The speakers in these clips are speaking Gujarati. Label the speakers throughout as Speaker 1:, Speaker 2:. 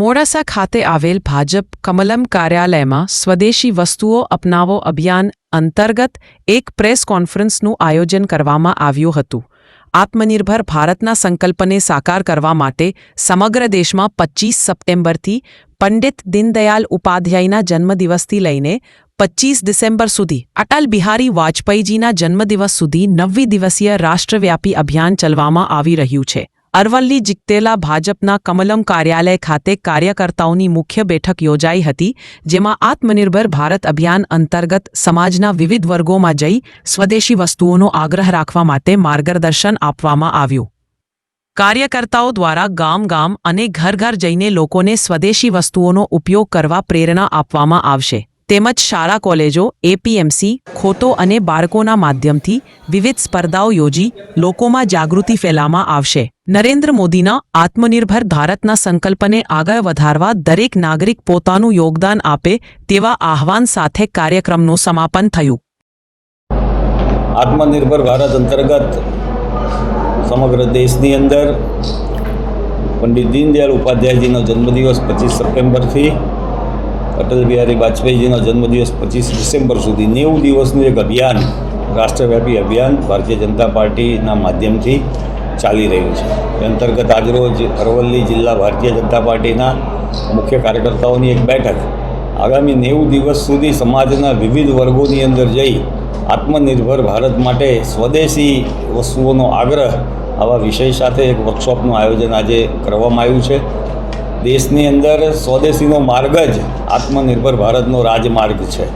Speaker 1: મોડાસા ખાતે આવેલ ભાજપ કમલમ કાર્યાલયમાં સ્વદેશી વસ્તુઓ અપનાવો અભિયાન અંતર્ગત એક પ્રેસ કોન્ફરન્સનું આયોજન કરવામાં આવ્યું હતું। આત્મનિર્ભર ભારતના સંકલ્પને સાકાર કરવા માટે સમગ્ર દેશમાં 25 સપ્ટેમ્બરથી પંડિત દીનદયાલ ઉપાધ્યાયના જન્મદિવસથી લઈને 25 ડિસેમ્બર સુધી અટલ બિહારી વાજપેયીજીના જન્મદિવસ સુધી 9 દિવસીય રાષ્ટ્રવ્યાપી અભિયાન ચલાવવામાં આવી રહ્યું છે। અરવલ્લી જીતેલા ભાજપના કમલમ કાર્યાલય ખાતે કાર્યકર્તાઓની મુખ્ય બેઠક યોજાઈ હતી, જેમાં આત્મનિર્ભર ભારત અભિયાન અંતર્ગત સમાજના વિવિધ વર્ગોમાં જઈ સ્વદેશી વસ્તુઓનો આગ્રહ રાખવા માટે માર્ગદર્શન આપવામાં આવ્યું। કાર્યકર્તાઓ દ્વારા ગામ અને ઘર જઈને લોકોને સ્વદેશી વસ્તુઓનો ઉપયોગ કરવા પ્રેરણા આપવામાં આવશે, તેમજ શાળા કોલેજો, એપીએમસી, ખોતો અને બાળકોના માધ્યમથી વિવિધ સ્પર્ધાઓ યોજી લોકોમાં જાગૃતિ ફેલાવવામાં આવશે। નરેન્દ્ર મોદીના આત્મનિર્ભર ભારતના સંકલ્પને આગળ વધારવા દરેક નાગરિક પોતાનું યોગદાન આપે તેવા આહવાન સાથે કાર્યક્રમનું સમાપન થયું।
Speaker 2: આત્મનિર્ભર ભારત અંતર્ગત સમગ્ર દેશની અંદર પંડિત દીનદયાલ ઉપાધ્યાયજીનો જન્મદિવસ 25 સપ્ટેમ્બરથી અટલ બિહારી વાજપેયીજીનો જન્મદિવસ 25 ડિસેમ્બર સુધી 90 દિવસનું એક અભિયાન, રાષ્ટ્રવ્યાપી અભિયાન ભારતીય જનતા પાર્ટીના માધ્યમથી ચાલી રહ્યું છે। એ અંતર્ગત આજરોજ અરવલ્લી જિલ્લા ભારતીય જનતા પાર્ટીના મુખ્ય કાર્યકર્તાઓની એક બેઠક આગામી 90 દિવસ સુધી સમાજના વિવિધ વર્ગોની અંદર જઈ આત્મનિર્ભર ભારત માટે સ્વદેશી વસ્તુઓનો આગ્રહ આવા વિષય સાથે એક વર્કશોપનું આયોજન આજે કરવામાં આવ્યું છે। દેશની અંદર સ્વદેશીનો માર્ગ જ આત્મનિર્ભર ભારતનો રાજમાર્ગ છે।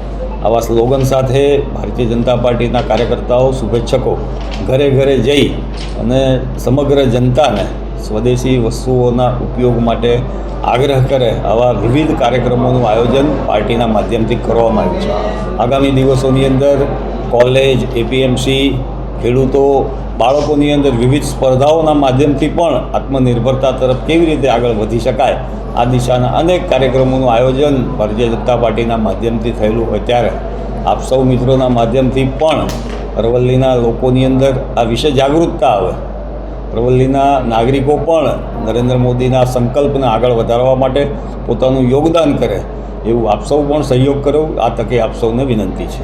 Speaker 2: આવા સ્લોગન સાથે ભારતીય જનતા પાર્ટીના કાર્યકર્તાઓ, શુભેચ્છકો ઘરે જઈ અને સમગ્ર જનતાને સ્વદેશી વસ્તુઓના ઉપયોગ માટે આગ્રહ કરે આવા વિવિધ કાર્યક્રમોનું આયોજન પાર્ટીના માધ્યમથી કરવામાં આવ્યું છે। આગામી દિવસોની અંદર કોલેજ, એપીએમસી, ખેડૂતો, બાળકોની અંદર વિવિધ સ્પર્ધાઓના માધ્યમથી પણ આત્મનિર્ભરતા તરફ કેવી રીતે આગળ વધી શકાય આ દિશાના અનેક કાર્યક્રમોનું આયોજન ભારતીય જનતા પાર્ટીના માધ્યમથી થયેલું હોય ત્યારે આપ સૌ મિત્રોના માધ્યમથી પણ અરવલ્લીના લોકોની અંદર આ વિશે જાગૃતતા આવે, અરવલ્લીના નાગરિકો પણ નરેન્દ્ર મોદીના સંકલ્પને આગળ વધારવા માટે પોતાનું યોગદાન કરે એવું આપ સૌ પણ સહયોગ કરો, આ તકે આપ સૌને વિનંતી છે।